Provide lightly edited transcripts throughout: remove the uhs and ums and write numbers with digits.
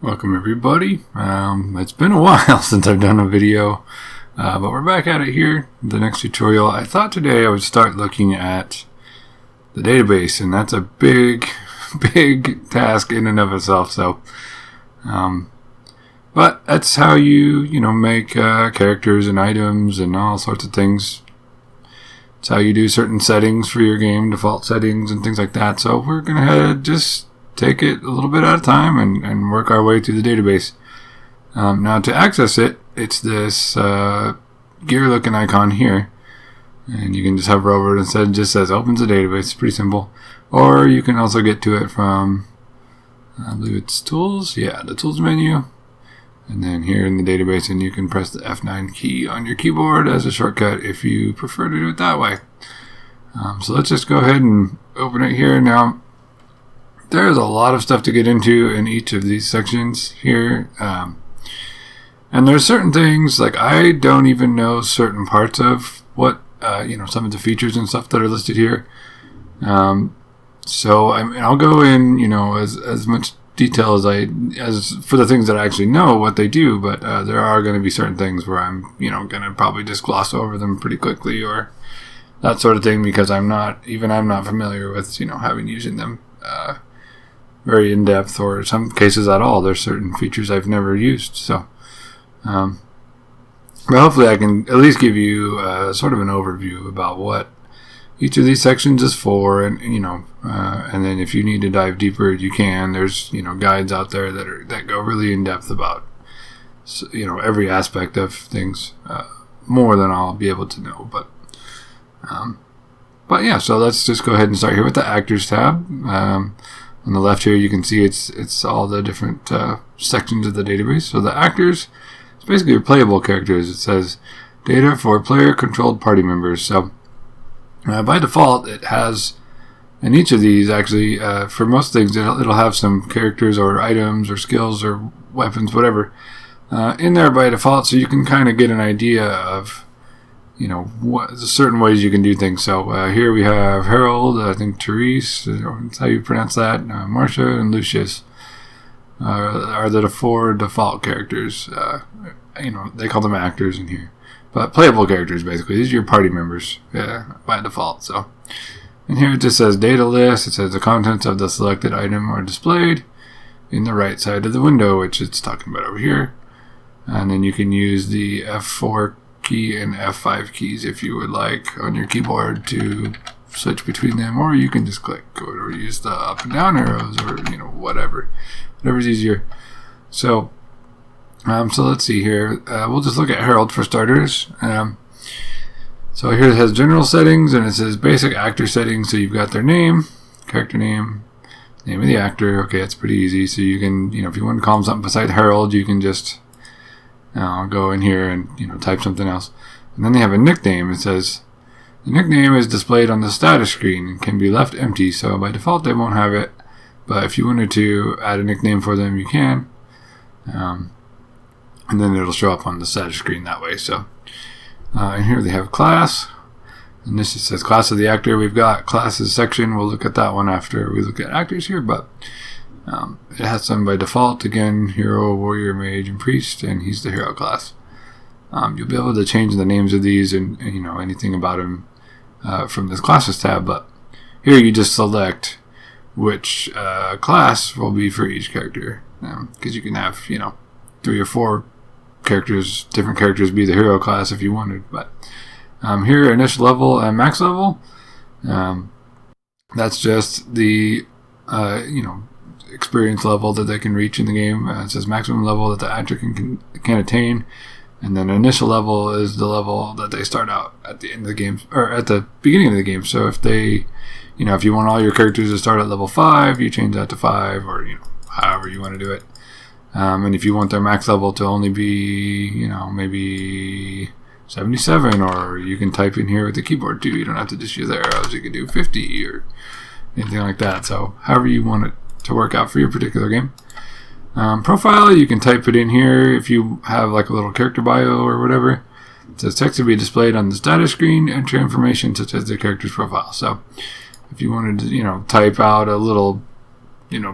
Welcome everybody. It's been a while since I've done a video, but we're back at it here. The next tutorial. I thought today I would start looking at the database, and that's a big task in and of itself. So, but that's how you make characters and items and all sorts of things. It's how you do certain settings for your game, default settings and things like that. So we're gonna just take it a little bit at a time and work our way through the database. Now to access it, it's this gear looking icon here, and you can just hover over it. Instead, it just says opens the database. It's pretty simple. Or you can also get to it from, I believe it's tools. Yeah, the tools menu, and then here in the database, and you can press the F9 key on your keyboard as a shortcut if you prefer to do it that way. So let's just go ahead and open it here. Now there's a lot of stuff to get into in each of these sections here, and there's certain things like I don't even know certain parts of what some of the features and stuff that are listed here. So I'll go in as much detail as for the things that I actually know what they do, but there are going to be certain things where I'm going to probably just gloss over them pretty quickly or that sort of thing, because I'm not familiar with having using them very in depth, or in some cases at all. There's certain features I've never used. So, but hopefully I can at least give you sort of an overview about what each of these sections is for, and and then if you need to dive deeper, you can. There's guides out there that go really in depth about every aspect of things, more than I'll be able to know. But yeah, so let's just go ahead and start here with the Actors tab. On the left here, you can see it's all the different sections of the database. So the Actors, it's basically your playable characters. It says data for player-controlled party members. So by default, it has, in each of these, actually, for most things, it'll have some characters or items or skills or weapons, whatever, in there by default, so you can kind of get an idea of what certain ways you can do things. So here we have Harold, I think Therese, that's how you pronounce that, Marcia, and Lucius are the four default characters. They call them actors in here, but playable characters basically. These are your party members by default. So, and here it just says data list. It says the contents of the selected item are displayed in the right side of the window, which it's talking about over here. And then you can use the F4 key and F5 keys if you would like on your keyboard to switch between them, or you can just click or use the up and down arrows, or whatever's easier. So so let's see here. We'll just look at Harold for starters. So here it has general settings, and it says basic actor settings. So you've got their name, character name of the actor. Okay, that's pretty easy. So you can if you want to call him something beside Harold, you can just go in here and type something else. And then they have a nickname. It says the nickname is displayed on the status screen and can be left empty. So by default they won't have it, but if you wanted to add a nickname for them, you can, and then it'll show up on the status screen that way. So and here they have class, and this just says class of the actor. We've got classes section. We'll look at that one after we look at actors here, but it has some by default. Again, hero, warrior, mage, and priest, and he's the hero class. You'll be able to change the names of these and anything about him from this classes tab, but here you just select which class will be for each character, because you can have 3 or 4 different characters be the hero class if you wanted. But here, initial level and max level, that's just the experience level that they can reach in the game. It says maximum level that the actor can attain, and then initial level is the level that they start out at the end of the game, or at the beginning of the game. So if they if you want all your characters to start at level 5, you change that to 5, or however you want to do it. And if you want their max level to only be maybe 77, or you can type in here with the keyboard too. You don't have to just use the arrows. You can do 50 or anything like that. So however you want it to work out for your particular game. Profile, you can type it in here if you have like a little character bio or whatever. It says text to be displayed on the status screen. Enter information such as the character's profile. So if you wanted to type out a little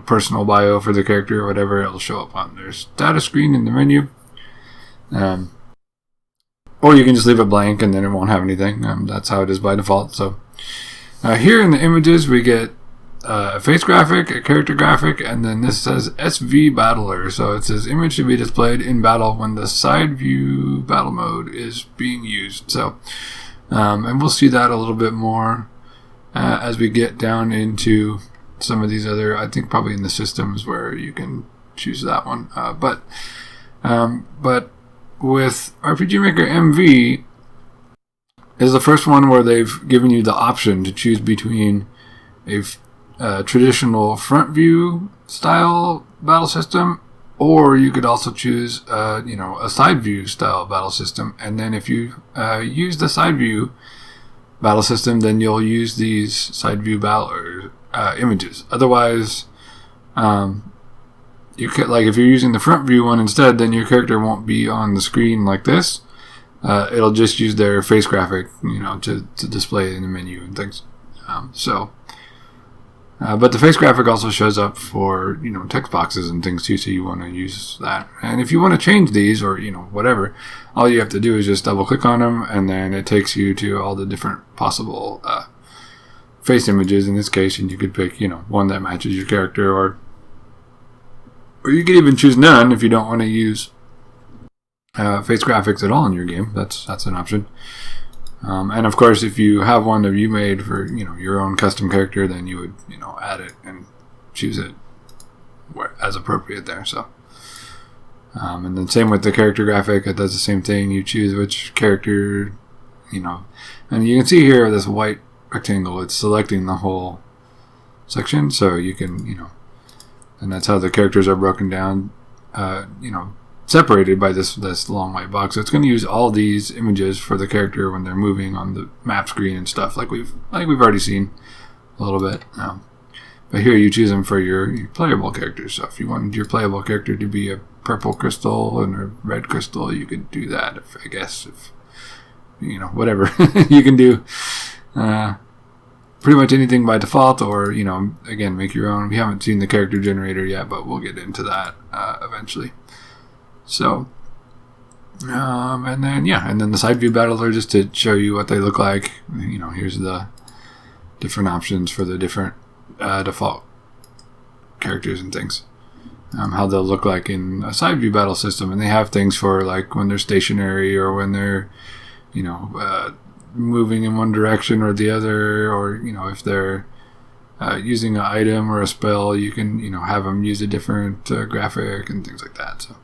personal bio for the character or whatever, it'll show up on their status screen in the menu. Or you can just leave it blank and then it won't have anything. That's how it is by default. So here in the images, we get a face graphic, a character graphic, and then this says SV Battler. So it says image to be displayed in battle when the side view battle mode is being used. So, and we'll see that a little bit more as we get down into some of these other, I think probably in the systems where you can choose that one. But with RPG Maker MV is the first one where they've given you the option to choose between a traditional front view style battle system, or you could also choose a side view style battle system. And then if you use the side view battle system, then you'll use these side view battle images. Otherwise, you could, like if you're using the front view one instead, then your character won't be on the screen like this. It'll just use their face graphic, to display in the menu and things. But the face graphic also shows up for, text boxes and things too, so you want to use that. And if you want to change these or, whatever, all you have to do is just double click on them, and then it takes you to all the different possible face images in this case, and you could pick, one that matches your character, or you could even choose none if you don't want to use face graphics at all in your game. That's an option. And of course, if you have one that you made for your own custom character, then you would add it and choose it as appropriate there. So, and then same with the character graphic, it does the same thing. You choose which character, and you can see here this white rectangle. It's selecting the whole section, so you can and that's how the characters are broken down. Separated by this long white box. So it's going to use all these images for the character when they're moving on the map screen and stuff, like we've already seen a little bit. But here you choose them for your playable characters. So if you wanted your playable character to be a purple crystal and a red crystal, you could do that. If whatever you can do. Pretty much anything by default, or again, make your own. We haven't seen the character generator yet, but we'll get into that eventually. So, and then the side view battler, just to show you what they look like. Here's the different options for the different default characters and things. How they'll look like in a side view battle system, and they have things for like when they're stationary or when they're, moving in one direction or the other, or if they're using an item or a spell, you can have them use a different graphic and things like that. So.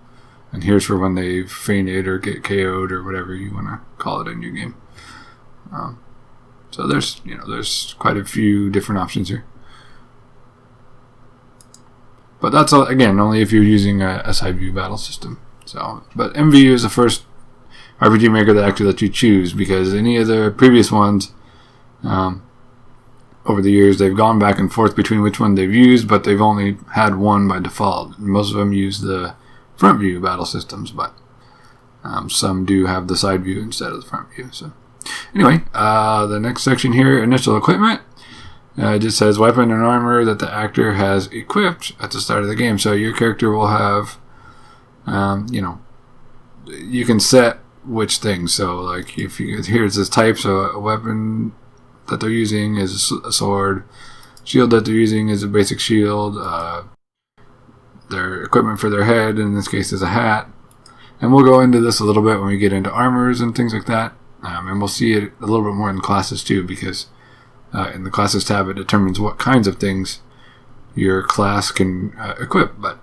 And here's for when they've fainted or get KO'd or whatever you want to call it in your game. So there's quite a few different options here. But that's all, again, only if you're using a side view battle system. So, but MVU is the first RPG Maker that actually lets you choose, because any of the previous ones, over the years, they've gone back and forth between which one they've used, but they've only had one by default. Most of them use the front view battle systems, but some do have the side view instead of the front view. So anyway, the next section here, initial equipment, it just says weapon and armor that the actor has equipped at the start of the game. So your character will have, you can set which things. So like here it says type, so a weapon that they're using is a sword, shield that they're using is a basic shield, their equipment for their head, in this case, is a hat. And we'll go into this a little bit when we get into armors and things like that. And we'll see it a little bit more in classes too, because in the classes tab, it determines what kinds of things your class can equip. But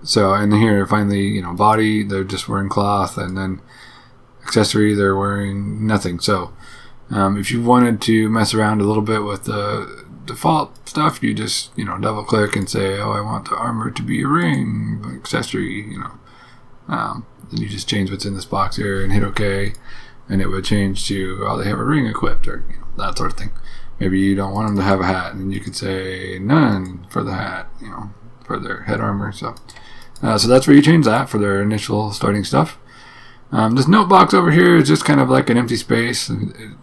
so, and here finally, body, they're just wearing cloth, and then accessory, they're wearing nothing. So if you wanted to mess around a little bit with the default stuff, you just double click and say, I want the armor to be a ring accessory, then you just change what's in this box here and hit OK, and it would change to they have a ring equipped, or that sort of thing. Maybe you don't want them to have a hat, and you could say none for the hat, for their head armor. So that's where you change that for their initial starting stuff. This note box over here is just kind of like an empty space.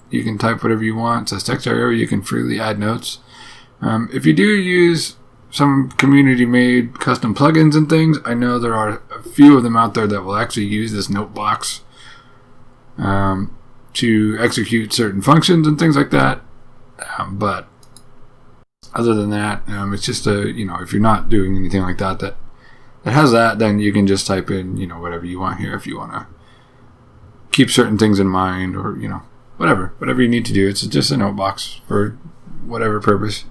You can type whatever you want. It says text area. You can freely add notes. If you do use some community-made custom plugins and things. I know there are a few of them out there that will actually use this note box to execute certain functions and things like that. But other than that, it's just if you're not doing anything like that has that, then you can just type in, whatever you want here if you want to keep certain things in mind, or, whatever you need to do. It's just a note box for whatever purpose.